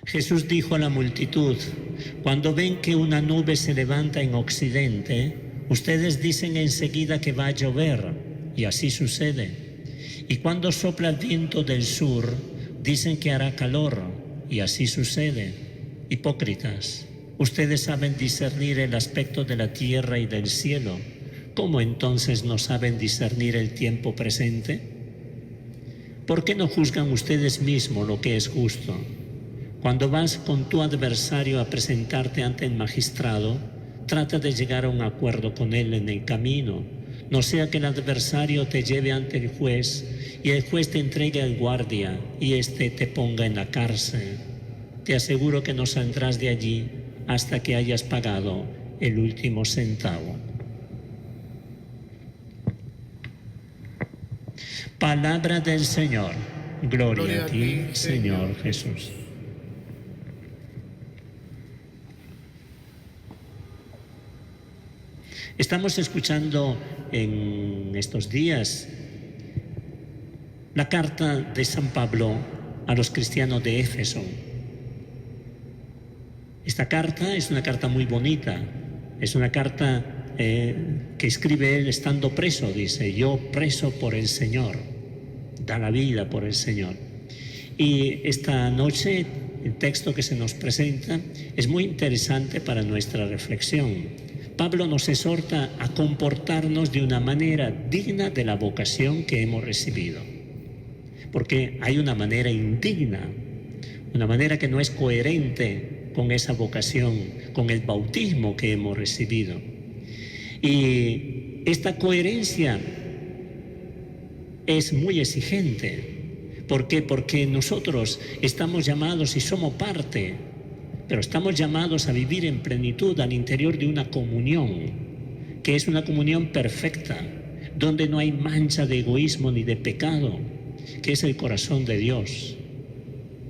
Jesús dijo a la multitud: cuando ven que una nube se levanta en occidente, ustedes dicen enseguida que va a llover, y así sucede. Y cuando sopla el viento del sur, dicen que hará calor, y así sucede. Hipócritas, ustedes saben discernir el aspecto de la tierra y del cielo. ¿Cómo entonces no saben discernir el tiempo presente? ¿Por qué no juzgan ustedes mismos lo que es justo? Cuando vas con tu adversario a presentarte ante el magistrado, trata de llegar a un acuerdo con él en el camino. No sea que el adversario te lleve ante el juez y el juez te entregue al guardia y éste te ponga en la cárcel. Te aseguro que no saldrás de allí hasta que hayas pagado el último centavo. Palabra del Señor. Gloria a ti, Señor Jesús. Estamos escuchando en estos días la carta de San Pablo a los cristianos de Éfeso. Esta carta es una carta muy bonita, es una carta que escribe él estando preso. Dice: yo preso por el Señor, da la vida por el Señor. Y esta noche el texto que se nos presenta es muy interesante para nuestra reflexión. Pablo nos exhorta a comportarnos de una manera digna de la vocación que hemos recibido. Porque hay una manera indigna, una manera que no es coherente con esa vocación, con el bautismo que hemos recibido. Y esta coherencia es muy exigente. ¿Por qué? Porque nosotros estamos llamados y somos parte, pero estamos llamados a vivir en plenitud al interior de una comunión, que es una comunión perfecta, donde no hay mancha de egoísmo ni de pecado, que es el corazón de Dios.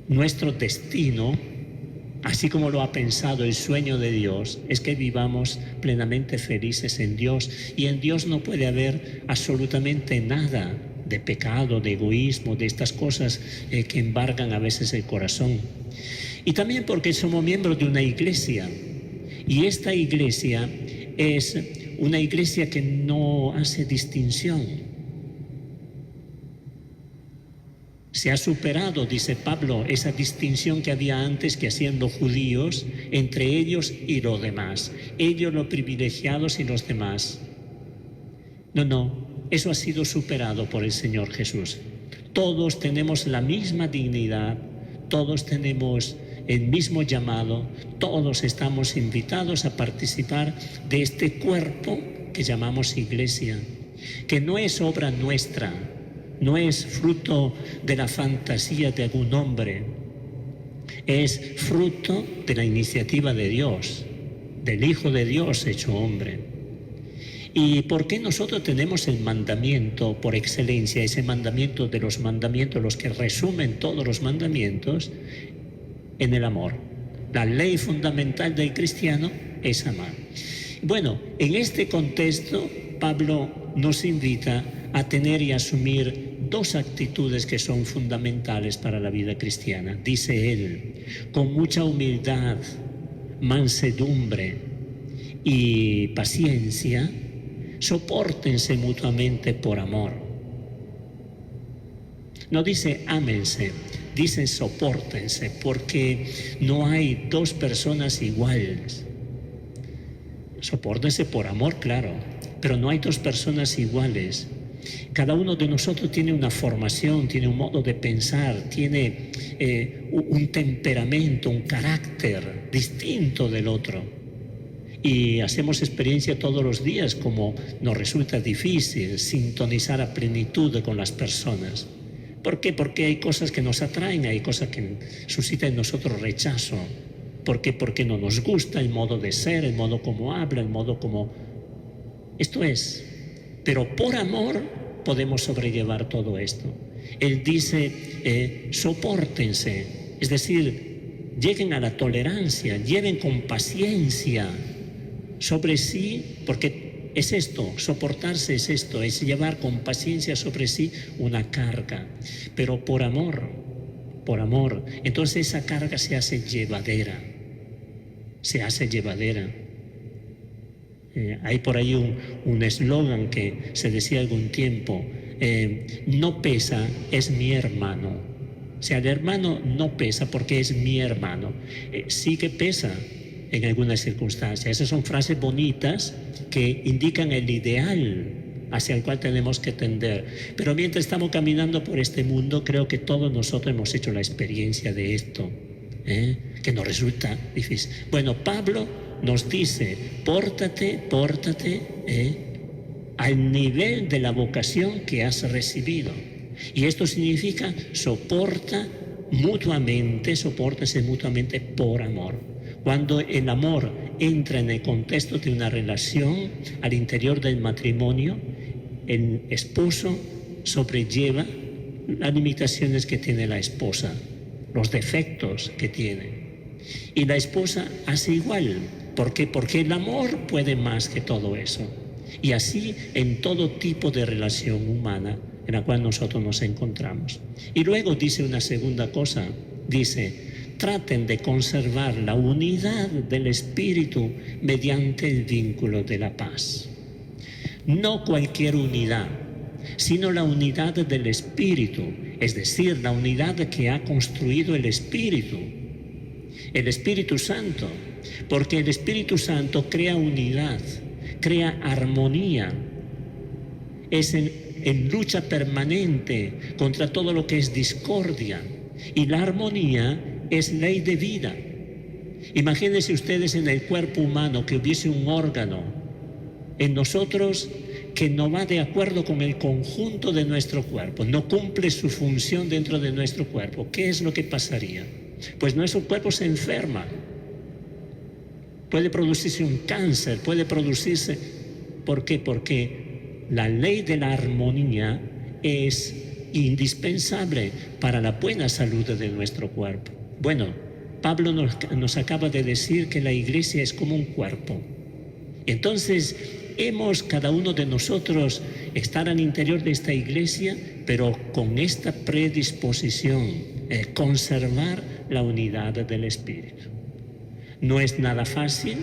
Nuestro destino, así como lo ha pensado el sueño de Dios, es que vivamos plenamente felices en Dios, y en Dios no puede haber absolutamente nada de pecado, de egoísmo, de estas cosas que embargan a veces el corazón. Y también porque somos miembros de una iglesia, y esta iglesia es una iglesia que no hace distinción. Se ha superado, dice Pablo, esa distinción que había antes que hacían los judíos entre ellos y los demás. Ellos los privilegiados y los demás. No, eso ha sido superado por el Señor Jesús. Todos tenemos la misma dignidad, todos tenemos el mismo llamado, todos estamos invitados a participar de este cuerpo que llamamos iglesia, que no es obra nuestra, no es fruto de la fantasía de algún hombre, es fruto de la iniciativa de Dios, del Hijo de Dios hecho hombre. ¿Y por qué nosotros tenemos el mandamiento por excelencia, ese mandamiento de los mandamientos, los que resumen todos los mandamientos? En el amor. La ley fundamental del cristiano es amar. Bueno, en este contexto, Pablo nos invita a tener y asumir dos actitudes que son fundamentales para la vida cristiana. Dice él: con mucha humildad, mansedumbre y paciencia, sopórtense mutuamente por amor. No dice ámense, dice sopórtense, porque no hay dos personas iguales. Sopórtense por amor, claro, pero no hay dos personas iguales. Cada uno de nosotros tiene una formación, tiene un modo de pensar, tiene un temperamento, un carácter distinto del otro. Y hacemos experiencia todos los días como nos resulta difícil sintonizar a plenitud con las personas. ¿Por qué? Porque hay cosas que nos atraen, hay cosas que suscitan en nosotros rechazo. ¿Por qué? Porque no nos gusta el modo de ser, el modo como habla, el modo como... Esto es. Pero por amor podemos sobrellevar todo esto. Él dice, sopórtense, es decir, lleguen a la tolerancia, lleven con paciencia sobre sí, porque es esto, soportarse es esto, es llevar con paciencia sobre sí una carga, pero por amor, entonces esa carga se hace llevadera, Hay por ahí un eslogan que se decía algún tiempo, no pesa, es mi hermano. O sea, el hermano no pesa porque es mi hermano. Sí que pesa en algunas circunstancias. Esas son frases bonitas que indican el ideal hacia el cual tenemos que tender. Pero mientras estamos caminando por este mundo, creo que todos nosotros hemos hecho la experiencia de esto, que nos resulta difícil. Bueno, Pablo nos dice, pórtate al nivel de la vocación que has recibido. Y esto significa sopórtase mutuamente por amor. Cuando el amor entra en el contexto de una relación al interior del matrimonio, el esposo sobrelleva las limitaciones que tiene la esposa, los defectos que tiene. Y la esposa hace igual. ¿Por qué? Porque el amor puede más que todo eso. Y así en todo tipo de relación humana en la cual nosotros nos encontramos. Y luego dice una segunda cosa, dice, traten de conservar la unidad del espíritu mediante el vínculo de la paz. No cualquier unidad, sino la unidad del espíritu, es decir, la unidad que ha construido el Espíritu Santo, porque el Espíritu Santo crea unidad, crea armonía, es en lucha permanente contra todo lo que es discordia, y la armonía es ley de vida. Imagínense ustedes en el cuerpo humano que hubiese un órgano en nosotros que no va de acuerdo con el conjunto de nuestro cuerpo, no cumple su función dentro de nuestro cuerpo. ¿Qué es lo que pasaría? Pues nuestro cuerpo se enferma, puede producirse un cáncer, puede producirse... ¿Por qué? Porque la ley de la armonía es indispensable para la buena salud de nuestro cuerpo. Bueno, Pablo nos acaba de decir que la iglesia es como un cuerpo. Entonces, hemos cada uno de nosotros estar al interior de esta iglesia, pero con esta predisposición, conservar la unidad del Espíritu. No es nada fácil.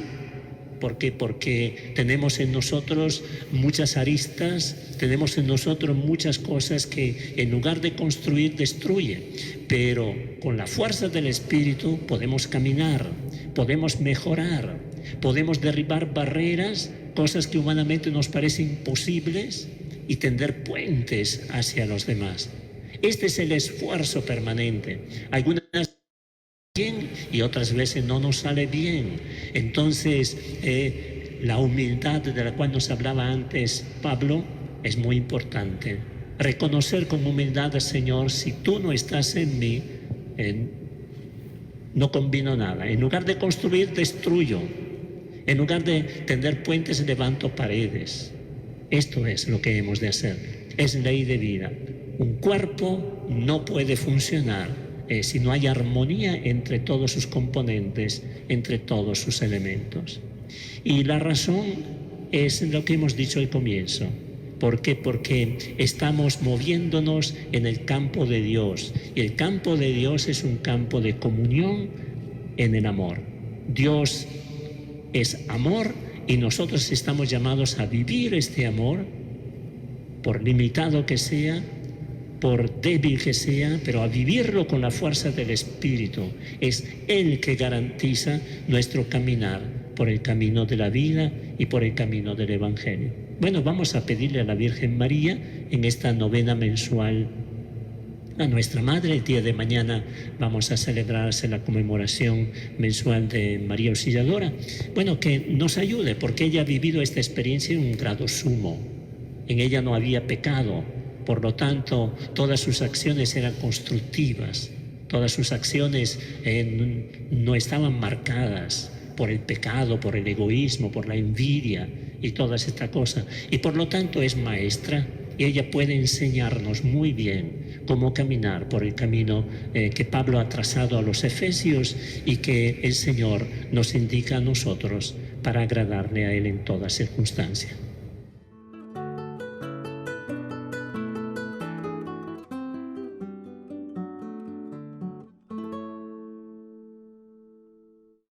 ¿Por qué? Porque tenemos en nosotros muchas aristas, tenemos en nosotros muchas cosas que en lugar de construir, destruye. Pero con la fuerza del Espíritu podemos caminar, podemos mejorar, podemos derribar barreras, cosas que humanamente nos parecen imposibles, y tender puentes hacia los demás. Este es el esfuerzo permanente. Algunas bien y otras veces no nos sale bien. Entonces, la humildad de la cual nos hablaba antes Pablo es muy importante. Reconocer con humildad, Señor, si tú no estás en mí, no combino nada. En lugar de construir, destruyo. En lugar de tender puentes, levanto paredes. Esto es lo que hemos de hacer. Es ley de vida. Un cuerpo no puede funcionar si no hay armonía entre todos sus componentes, entre todos sus elementos. Y la razón es lo que hemos dicho al comienzo. ¿Por qué? Porque estamos moviéndonos en el campo de Dios. Y el campo de Dios es un campo de comunión en el amor. Dios es amor y nosotros estamos llamados a vivir este amor, por limitado que sea, por débil que sea, pero a vivirlo con la fuerza del Espíritu. Es Él que garantiza nuestro caminar por el camino de la vida y por el camino del Evangelio. Bueno, vamos a pedirle a la Virgen María en esta novena mensual a nuestra Madre. El día de mañana vamos a celebrarse la conmemoración mensual de María Auxiliadora. Bueno, que nos ayude, porque ella ha vivido esta experiencia en un grado sumo. En ella no había pecado. Por lo tanto, todas sus acciones eran constructivas, todas sus acciones no estaban marcadas por el pecado, por el egoísmo, por la envidia y todas estas cosas. Y por lo tanto es maestra y ella puede enseñarnos muy bien cómo caminar por el camino que Pablo ha trazado a los efesios y que el Señor nos indica a nosotros para agradarle a Él en toda circunstancia.